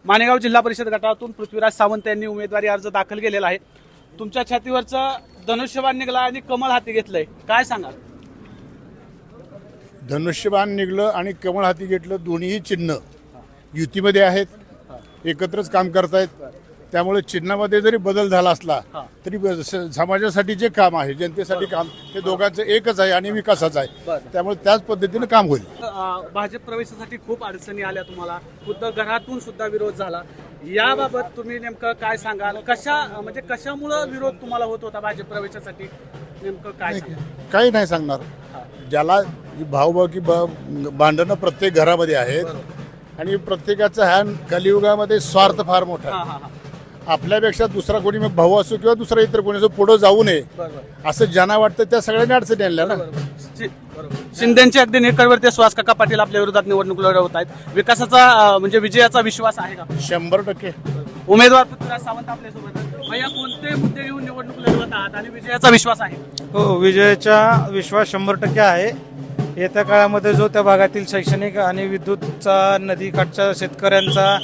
माणेगाव जिल्हा परिषद गटातून पृथ्वीराज सावंत यांनी उमेदवारी अर्ज दाखल केलेला आहे। तुमच्या छातीवरचं धनुष्यबाण निघाला आणि कमळ हाती घेतलंय, काय सांगाल? धनुष्यबाण निघलं आणि कमळ हाती घेतलं, दोन्हीही चिन्ह युतीमध्ये आहेत, एकत्रच काम करतायत। त्यामुळे चिन्हामध्ये जरी बदल झाला असला तरी समाजासाठी जे काम आहे, जनतेसाठी काम, ते दोघांचं एकच आहे आणि विकासाचं आहे। त्यामुळे त्याच पद्धतीने काम होईल। भाजप प्रवेशासाठी खूप अडचणी आल्या, तुम्हाला खुद्द घरातून सुद्धा विरोध झाला, याबाबत तुम्ही नेमकं काय सांगाल? कशामुळे विरोध तुम्हाला होत होता भाजप प्रवेशासाठी, नेमकं काय सांगाल? काही नाही सांगणार। ज्याला भाऊभाऊकी भांडणं प्रत्येक घरामध्ये आहेत आणि प्रत्येकाचा ह्या कलियुगामध्ये स्वार्थ फार मोठा आहे। आपल्यापेक्षा दुसरा कोणी, मग भाऊ असो किंवा दुसरा इतर कोणी असो, पुढे जाऊ नये असं ज्यांना वाटतं त्या सगळ्यांनी अडचणी आणल्या ना। शिंदेचे अगदी निकटवर्ती सुहास काका पाटील आपल्या विरोधात निवडणूक लढवत आहेत, विकासाचा विजयाचा विश्वास आहे का? 100%। उमेदवार पृथ्वीराज सावंत आपल्यासोबत आहेत। भैया, कोणते मुद्दे घेऊन निवडणूक लढवत आहात आणि विजयाचा विश्वास आहे? हो, विजयाचा विश्वास 100% आहे। येत्या काळामध्ये जो त्या भागातील शैक्षणिक आणि विद्युतचा, नदीकाठच्या शेतकऱ्यांचा,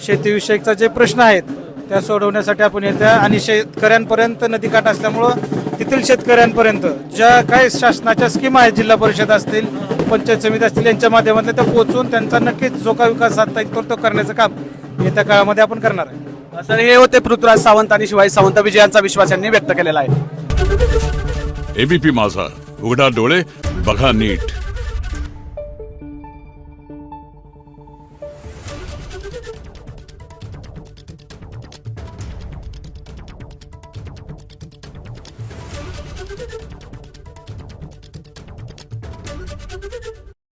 शेतीविषयकचा जे प्रश्न आहेत त्या सोडवण्यासाठी आपण येत्या, आणि शेतकऱ्यांपर्यंत नदीकाठ असल्यामुळं तेथील शेतकऱ्यांपर्यंत ज्या काही शासनाच्या स्कीम आहेत, जिल्हा परिषद असतील, पंचायत समिती असतील, यांच्या माध्यमातून त्या पोहोचून त्यांचा नक्कीच जो काही विकास साधता येईल तो करण्याचं काम येत्या काळामध्ये आपण करणार आहे। सर, हे होते पृथ्वीराज सावंत आणि शिवाजी सावंत। विजयांचा विश्वास यांनी व्यक्त केलेला आहे। एबीपी माझा, उघडा डोळे बघा नीट।